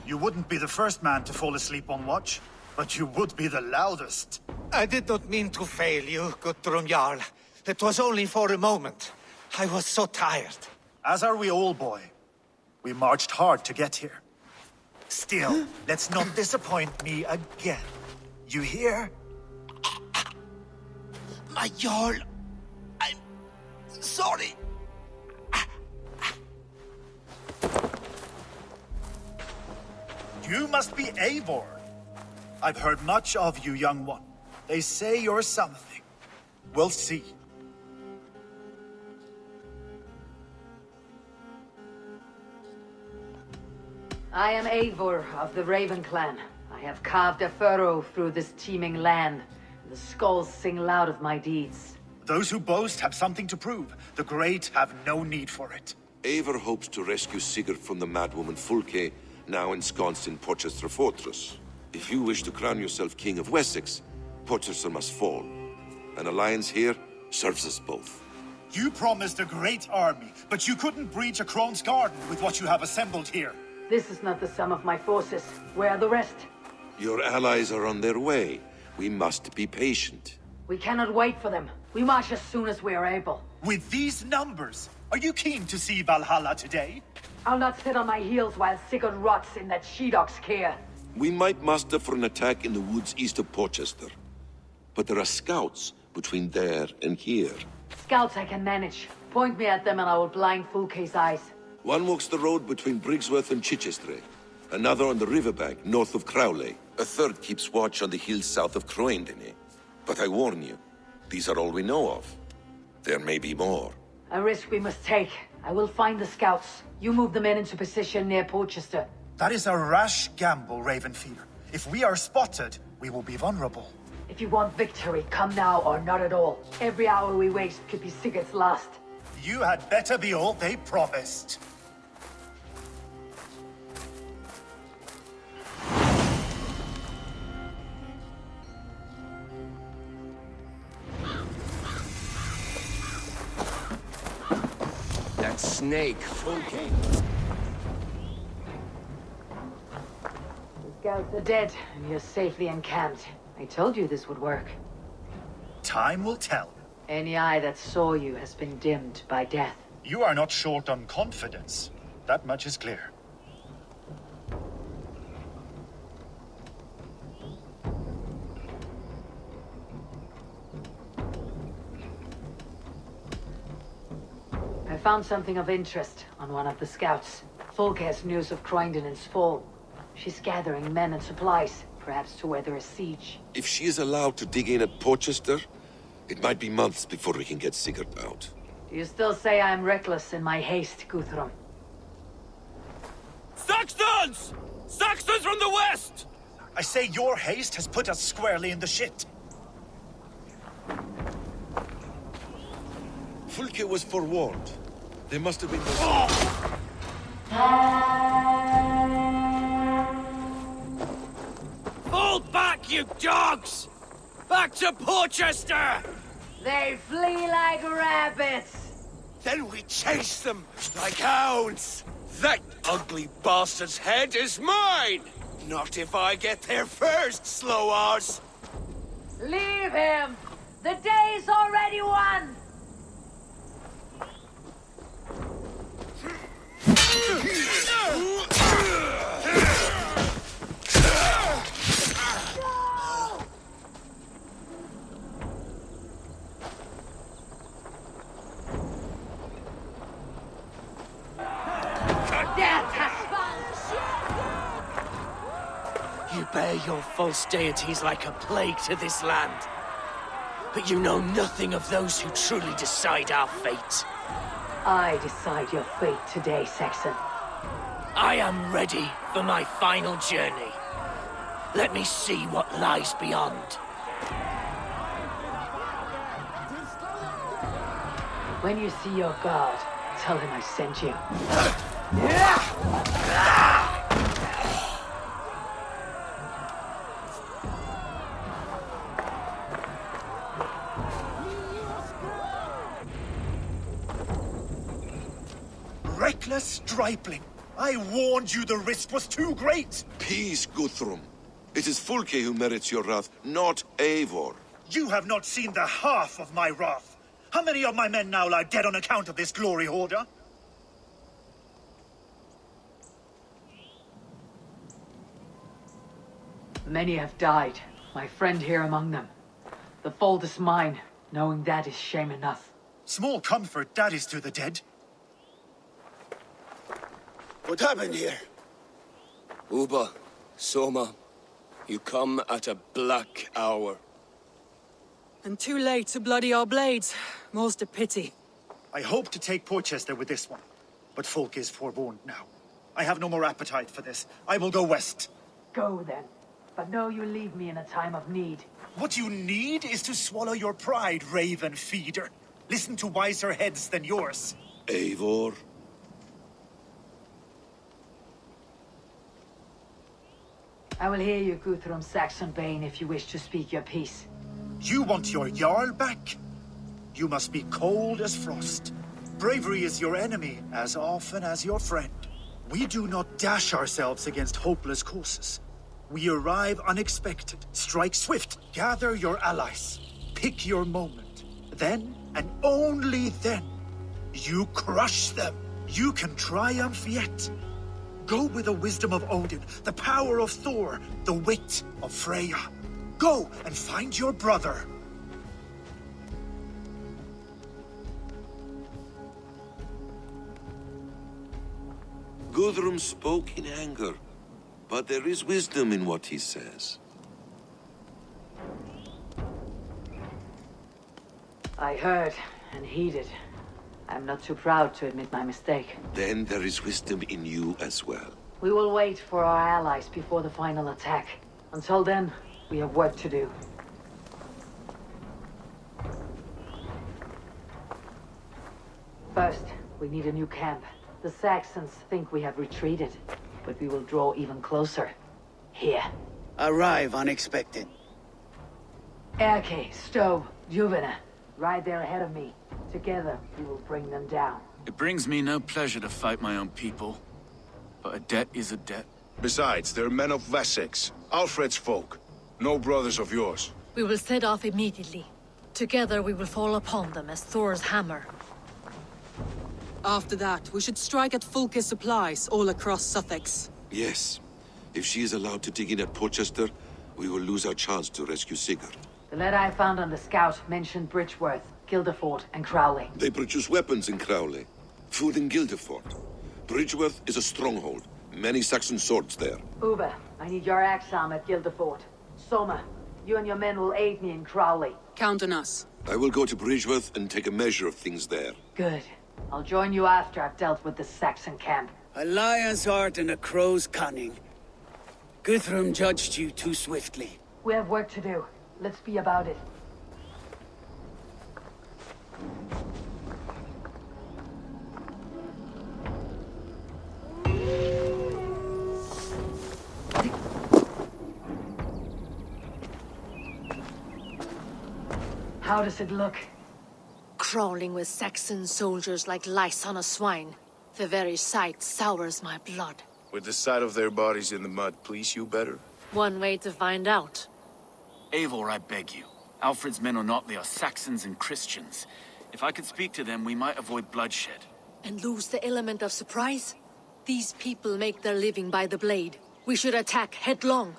You wouldn't be the first man to fall asleep on watch, but you would be the loudest. I did not mean to fail you, Guthrum Jarl. It was only for a moment. I was so tired. As are we all, boy. We marched hard to get here. Still, let's not disappoint me again. You hear? My Jarl, I'm sorry. You must be Eivor. I've heard much of you, young one. They say you're something. We'll see. I am Eivor of the Raven clan. I have carved a furrow through this teeming land. The skulls sing loud of my deeds. Those who boast have something to prove. The great have no need for it. Eivor hopes to rescue Sigurd from the madwoman Fulke, now ensconced in Porchester Fortress. If you wish to crown yourself King of Wessex, Porchester must fall. An alliance here serves us both. You promised a great army, but you couldn't breach a Crone's garden with what you have assembled here. This is not the sum of my forces. Where are the rest? Your allies are on their way. We must be patient. We cannot wait for them. We march as soon as we are able. With these numbers, are you keen to see Valhalla today? I'll not sit on my heels while Sigurd rots in that she-dog's care. We might muster for an attack in the woods east of Porchester. But there are scouts between there and here. Scouts I can manage. Point me at them and I will blind Fulke's eyes. One walks the road between Briggsworth and Chichester. Another on the riverbank north of Crowley. A third keeps watch on the hills south of Croendene. But I warn you, these are all we know of. There may be more. A risk we must take. I will find the scouts. You move the men into position near Porchester. That is a rash gamble, Ravenfear. If we are spotted, we will be vulnerable. If you want victory, come now or not at all. Every hour we waste could be Sigurd's last. You had better be all they promised. That snake, Fulke. The scouts are dead, and you're safely encamped. I told you this would work. Time will tell. Any eye that saw you has been dimmed by death. You are not short on confidence. That much is clear. I found something of interest on one of the scouts. Fulke has news of Croenden's fall. She's gathering men and supplies, perhaps to weather a siege. If she is allowed to dig in at Porchester, it might be months before we can get Sigurd out. Do you still say I'm reckless in my haste, Guthrum? Saxons! Saxons from the west! I say your haste has put us squarely in the shit. Fulke was forewarned. There must have been... Fall back, you dogs! Back to Porchester! They flee like rabbits! Then we chase them like hounds! That ugly bastard's head is mine! Not if I get there first, slow arse! Leave him! The day's already won! You bear your false deities like a plague to this land. But you know nothing of those who truly decide our fate. I decide your fate today, Saxon. I am ready for my final journey. Let me see what lies beyond. When you see your god, tell him I sent you. Reckless stripling. I warned you the risk was too great! Peace, Guthrum. It is Fulke who merits your wrath, not Eivor. You have not seen the half of my wrath. How many of my men now lie dead on account of this glory hoarder? Many have died, my friend here among them. The fault is mine, knowing that is shame enough. Small comfort that is to the dead. What happened here? Uba, Soma, you come at a black hour. And too late to bloody our blades. Most a pity. I hope to take Porchester with this one, but folk is forewarned now. I have no more appetite for this. I will go west. Go then, but know you leave me in a time of need. What you need is to swallow your pride, raven feeder. Listen to wiser heads than yours. Eivor? I will hear you, Guthrum Saxon Bane, if you wish to speak your piece. You want your Jarl back? You must be cold as frost. Bravery is your enemy as often as your friend. We do not dash ourselves against hopeless courses. We arrive unexpected, strike swift, gather your allies, pick your moment. Then, and only then, you crush them. You can triumph yet. Go with the wisdom of Odin, the power of Thor, the wit of Freya. Go and find your brother. Guthrum spoke in anger, but there is wisdom in what he says. I heard and heeded. I'm not too proud to admit my mistake. Then there is wisdom in you as well. We will wait for our allies before the final attack. Until then, we have work to do. First, we need a new camp. The Saxons think we have retreated, but we will draw even closer. Here. Arrive unexpected. Erke, Stowe, Juvena. Right there ahead of me. Together, we will bring them down. It brings me no pleasure to fight my own people. But a debt is a debt. Besides, they're men of Wessex, Alfred's folk. No brothers of yours. We will set off immediately. Together we will fall upon them as Thor's hammer. After that, we should strike at Fulke's supplies all across Sussex. Yes. If she is allowed to dig in at Porchester, we will lose our chance to rescue Sigurd. The letter I found on the scout mentioned Bridgeworth, Guildeford, and Crowley. They produce weapons in Crowley, food in Guildeford. Bridgeworth is a stronghold. Many Saxon swords there. Uber, I need your axe arm at Guildeford. Soma, you and your men will aid me in Crowley. Count on us. I will go to Bridgeworth and take a measure of things there. Good. I'll join you after I've dealt with the Saxon camp. A lion's heart and a crow's cunning. Guthrum judged you too swiftly. We have work to do. Let's be about it. How does it look? Crawling with Saxon soldiers like lice on a swine. The very sight sours my blood. With the sight of their bodies in the mud, please you better? One way to find out. Eivor, I beg you. Alfred's men are not, they are Saxons and Christians. If I could speak to them, we might avoid bloodshed. And lose the element of surprise? These people make their living by the blade. We should attack headlong.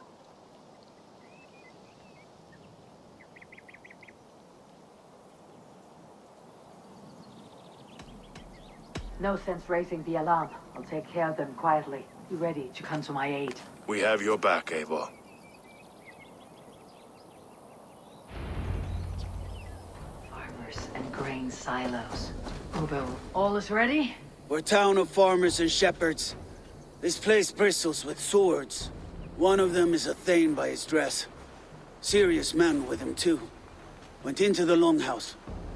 No sense raising the alarm. I'll take care of them quietly. Be ready to come to my aid. We have your back, Eivor. Farmers and grain silos. Ubo, all is ready? We're a town of farmers and shepherds. This place bristles with swords. One of them is a thane by his dress. Serious men with him too. Went into the longhouse.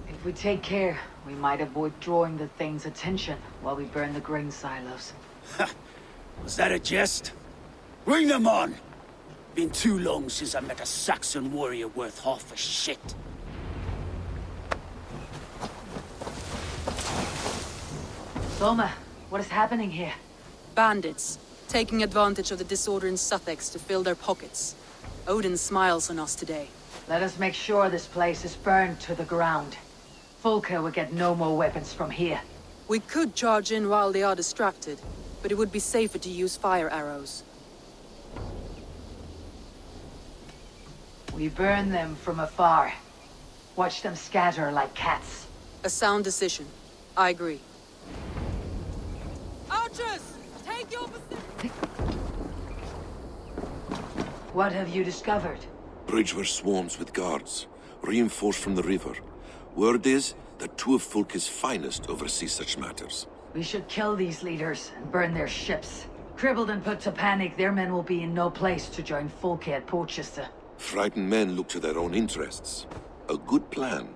If we take care, we might avoid drawing the Thane's attention while we burn the grain silos. Was that a jest? Bring them on! Been too long since I met a Saxon warrior worth half a shit. Soma, what is happening here? Bandits, taking advantage of the disorder in Sussex to fill their pockets. Odin smiles on us today. Let us make sure this place is burned to the ground. Fulke will get no more weapons from here. We could charge in while they are distracted, but it would be safer to use fire arrows. We burn them from afar. Watch them scatter like cats. A sound decision. I agree. Archers! Take your position! What have you discovered? Bridge were swarms with guards, reinforced from the river. Word is that two of Fulke's finest oversee such matters. We should kill these leaders and burn their ships. Crippled and put to panic, their men will be in no place to join Fulke at Portchester. Frightened men look to their own interests. A good plan.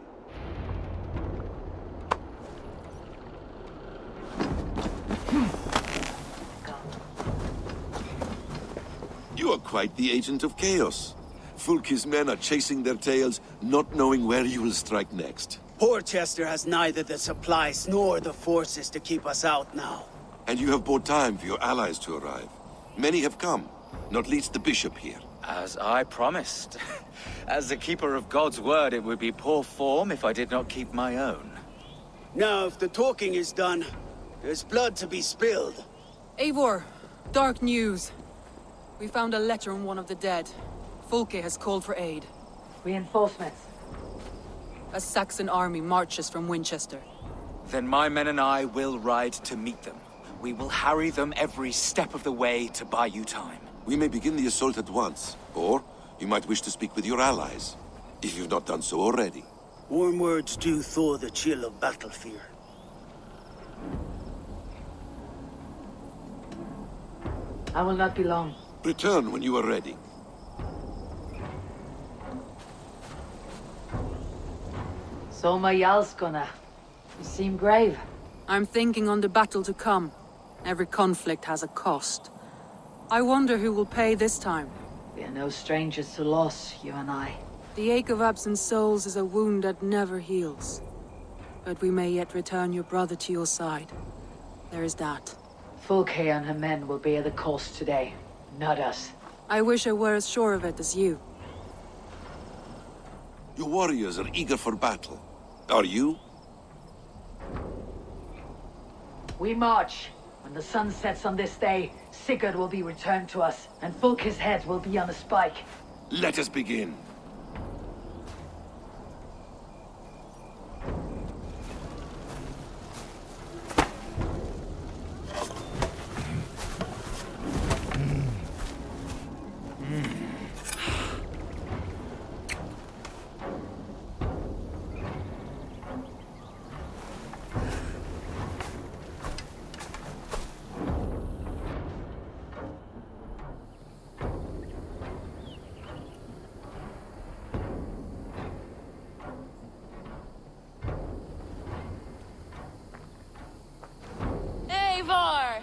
You are quite the agent of chaos. Fulke's men are chasing their tails, not knowing where you will strike next. Portchester has neither the supplies nor the forces to keep us out now. And you have bought time for your allies to arrive. Many have come, not least the bishop here. As I promised. As the keeper of God's word, it would be poor form if I did not keep my own. Now, if the talking is done, there's blood to be spilled. Eivor, dark news. We found a letter on one of the dead. Fulke has called for aid. Reinforcements. A Saxon army marches from Winchester. Then my men and I will ride to meet them. We will harry them every step of the way to buy you time. We may begin the assault at once, or you might wish to speak with your allies, if you've not done so already. Warm words do thaw the chill of battle fear. I will not be long. Return when you are ready. Soma Jarlskona. You seem grave. I'm thinking on the battle to come. Every conflict has a cost. I wonder who will pay this time. We are no strangers to loss, you and I. The ache of absent souls is a wound that never heals. But we may yet return your brother to your side. There is that. Fulke and her men will bear the cost today, not us. I wish I were as sure of it as you. Your warriors are eager for battle. Are you? We march. When the sun sets on this day, Sigurd will be returned to us, and Fulke's head will be on a spike. Let us begin. Eivor!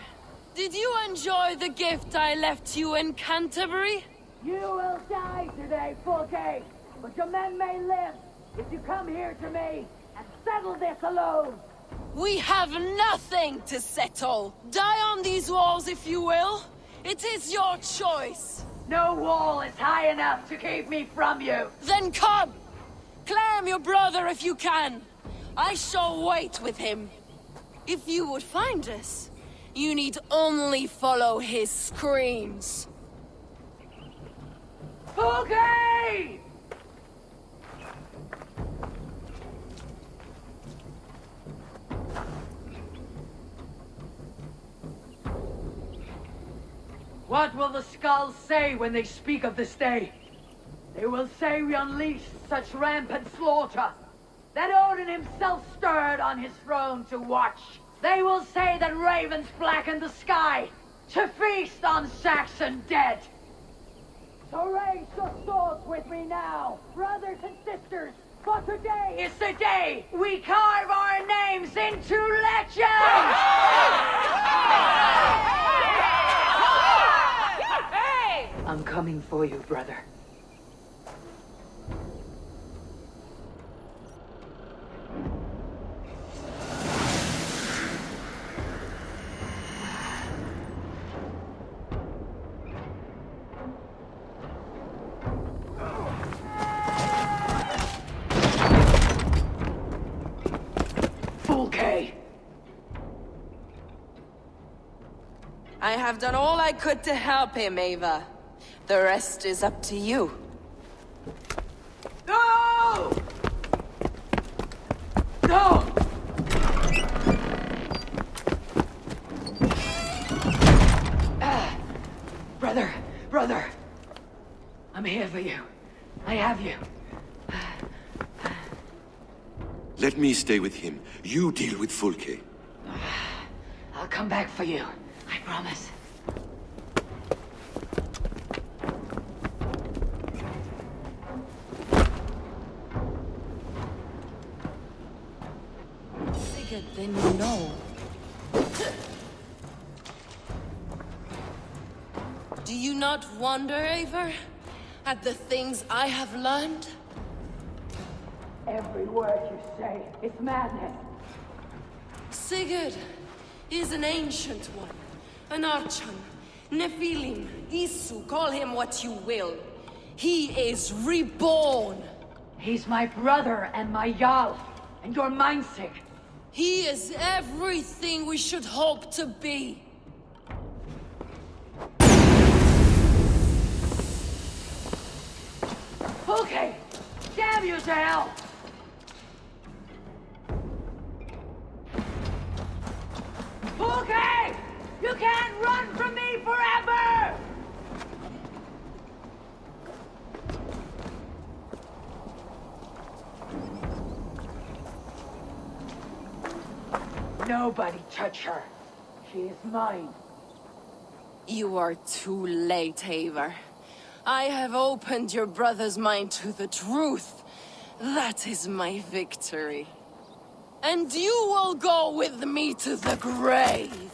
Did you enjoy the gift I left you in Canterbury? You will die today, Fulke, but your men may live if you come here to me and settle this alone. We have nothing to settle. Die on these walls if you will. It is your choice. No wall is high enough to keep me from you. Then come! Claim your brother if you can. I shall wait with him. If you would find us, you need only follow his screams. Fulke! What will the skulls say when they speak of this day? They will say we unleashed such rampant slaughter that Odin himself stirred on his throne to watch. They will say that ravens blackened the sky to feast on Saxon dead. So raise your swords with me now, brothers and sisters, for today is the day we carve our names into legend! I'm coming for you, brother. I have done all I could to help him, Eivor. The rest is up to you. No! No! Brother. I'm here for you. I have you. Let me stay with him. You deal with Fulke. I'll come back for you. I promise. Sigurd, then you know. Do you not wonder, Eivor, at the things I have learned? Every word you say is madness. Sigurd is an ancient one, an archon, Nephilim, Isu, call him what you will. He is reborn. He's my brother and my Jarl, and you're Meinsick. He is everything we should hope to be. Okay, damn you to hell! Okay! You can't run from me forever! Nobody touch her. She is mine. You are too late, Eivor. I have opened your brother's mind to the truth. That is my victory. And you will go with me to the grave.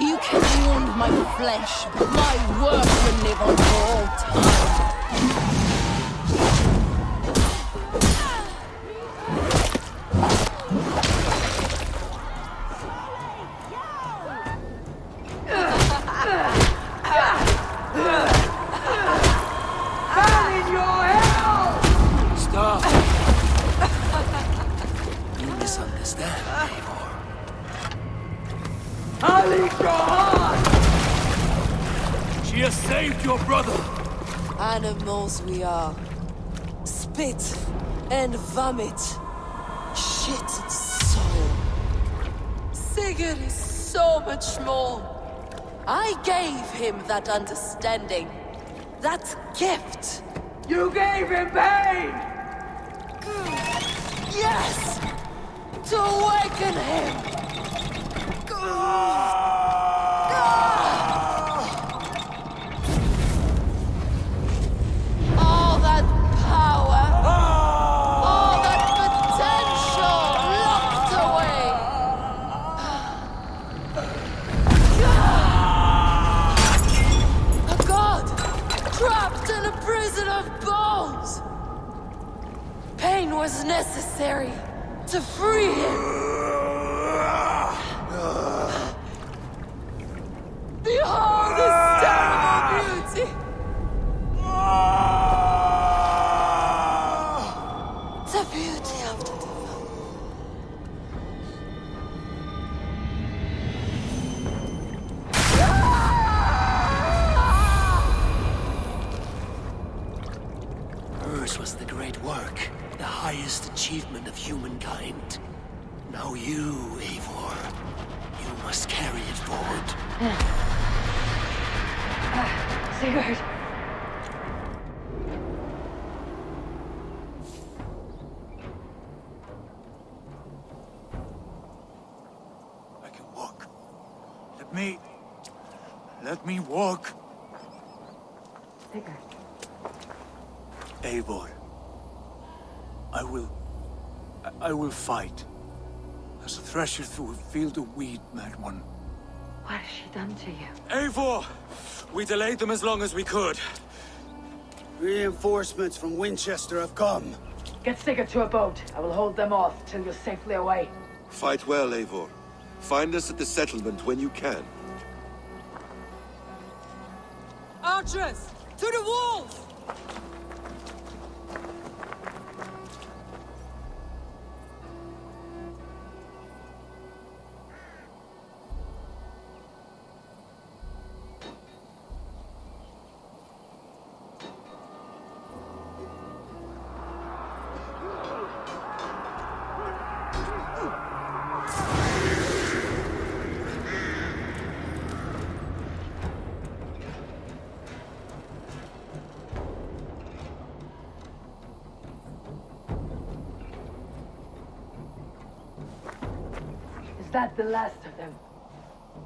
You can wound my flesh, but my work will live on for all time. Stop! You misunderstand, Eivor. I'll eat your heart! She has saved your brother! Animals we are. Spit and vomit. Shit and soul. Sigurd is so much more. I gave him that understanding. That gift. You gave him pain! Yes! To awaken him! All that power, all that potential locked away. A god trapped in a prison of bones. Pain was necessary to free him. Behold this terrible beauty! The beauty of the divine. Hers was the great work, the highest achievement of humankind. Now you, Eivor, you must carry it forward. Sigurd! I can walk. Let me walk. Sigurd. Eivor. I will fight. As a thresher through a field of wheat, mad one. What has she done to you? Eivor! We delayed them as long as we could. Reinforcements from Winchester have come. Get Sigurd to a boat. I will hold them off till you're safely away. Fight well, Eivor. Find us at the settlement when you can. Archers! To the walls! Is that the last of them?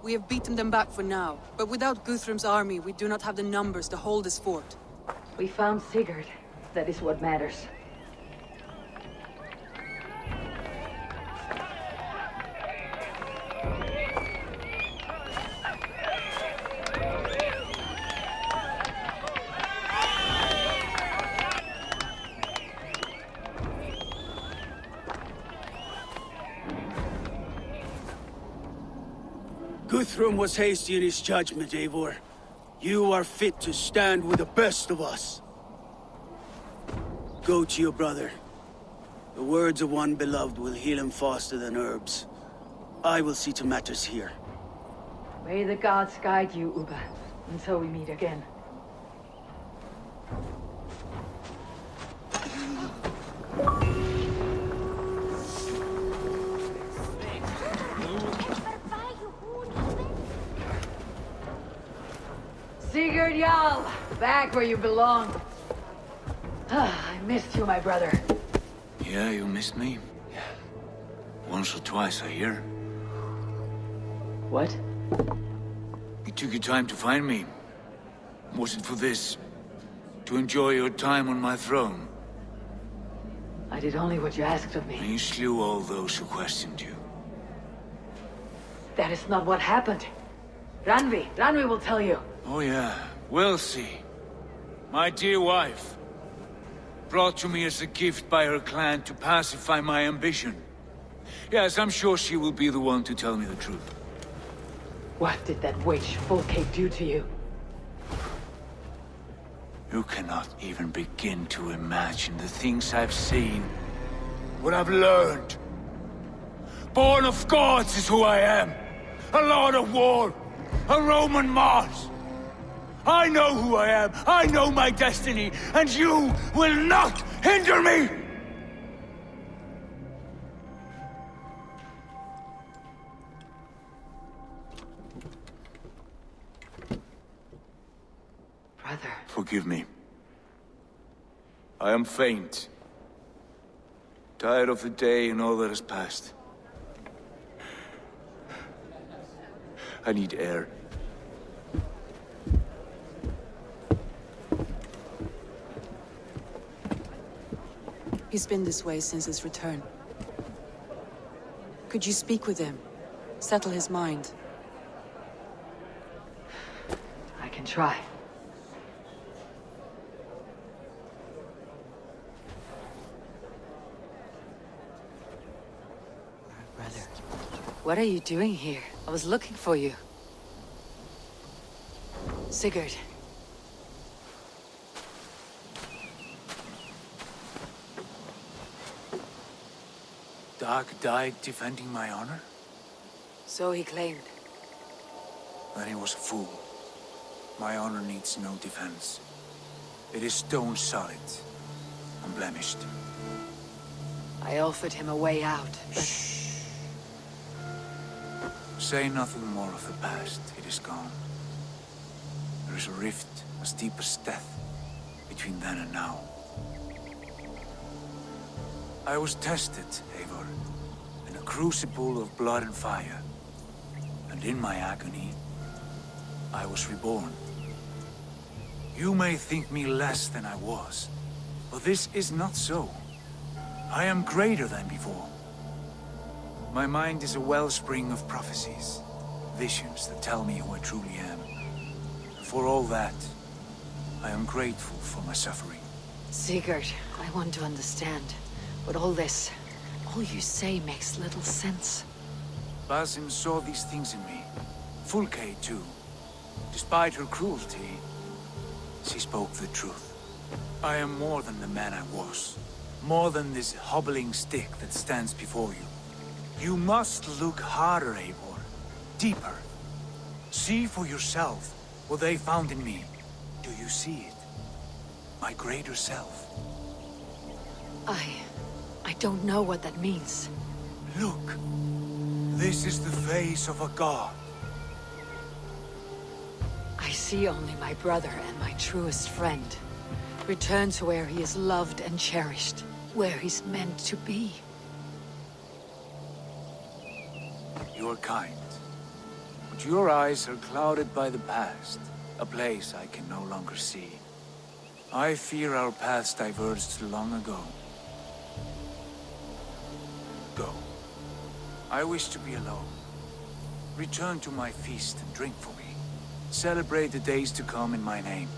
We have beaten them back for now, but without Guthrum's army, we do not have the numbers to hold this fort. We found Sigurd. That is what matters. Guthrum was hasty in his judgment, Eivor. You are fit to stand with the best of us. Go to your brother. The words of one beloved will heal him faster than herbs. I will see to matters here. May the gods guide you, Uba, until we meet again. Sigurd Jarl, back where you belong. I missed you, my brother. Yeah, you missed me. Yeah. Once or twice, I hear. What? You took your time to find me. Was it for this? To enjoy your time on my throne? I did only what you asked of me. And you slew all those who questioned you. That is not what happened. Ranvi will tell you. Oh yeah, we'll see. My dear wife, brought to me as a gift by her clan to pacify my ambition. Yes, I'm sure she will be the one to tell me the truth. What did that witch Fulke do to you? You cannot even begin to imagine the things I've seen. What I've learned. Born of gods is who I am. A lord of war. A Roman Mars. I know who I am. I know my destiny. And you will not hinder me! Brother. Forgive me. I am faint. Tired of the day and all that has passed. I need air. He's been this way since his return. Could you speak with him? Settle his mind? I can try. Brother, what are you doing here? I was looking for you. Sigurd. Dag died defending my honor? So he claimed. Then he was a fool. My honor needs no defense. It is stone solid, unblemished. I offered him a way out, but... Shh. Say nothing more of the past. It is gone. There is a rift as deep as death between then and now. I was tested, Eivor, in a crucible of blood and fire. And in my agony, I was reborn. You may think me less than I was, but this is not so. I am greater than before. My mind is a wellspring of prophecies, visions that tell me who I truly am. For all that, I am grateful for my suffering. Sigurd, I want to understand. But all you say makes little sense. Basim saw these things in me. Fulke, too. Despite her cruelty, she spoke the truth. I am more than the man I was. More than this hobbling stick that stands before you. You must look harder, Eivor. Deeper. See for yourself what they found in me. Do you see it? My greater self. I don't know what that means. Look. This is the face of a god. I see only my brother and my truest friend. Return to where he is loved and cherished. Where he's meant to be. You're kind. But your eyes are clouded by the past. A place I can no longer see. I fear our paths diverged long ago. Go. I wish to be alone. Return to my feast and drink for me. Celebrate the days to come in my name.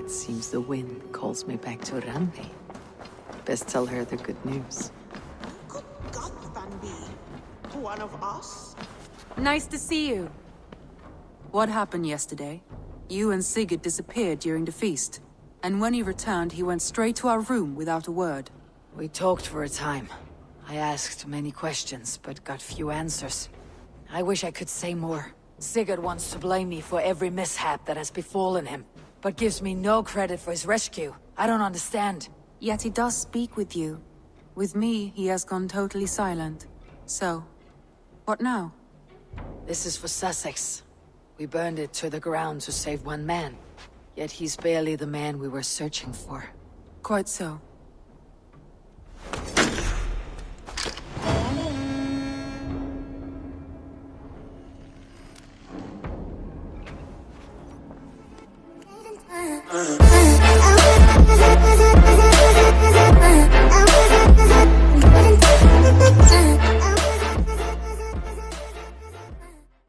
Seems the wind calls me back to Randi. Best tell her the good news. Good God, Vanby. One of us? Nice to see you. What happened yesterday? You and Sigurd disappeared during the feast. And when he returned, he went straight to our room without a word. We talked for a time. I asked many questions, but got few answers. I wish I could say more. Sigurd wants to blame me for every mishap that has befallen him, but gives me no credit for his rescue. I don't understand. Yet he does speak with you. With me, he has gone totally silent. So, what now? This is for Sussex. We burned it to the ground to save one man. Yet he's barely the man we were searching for. Quite so.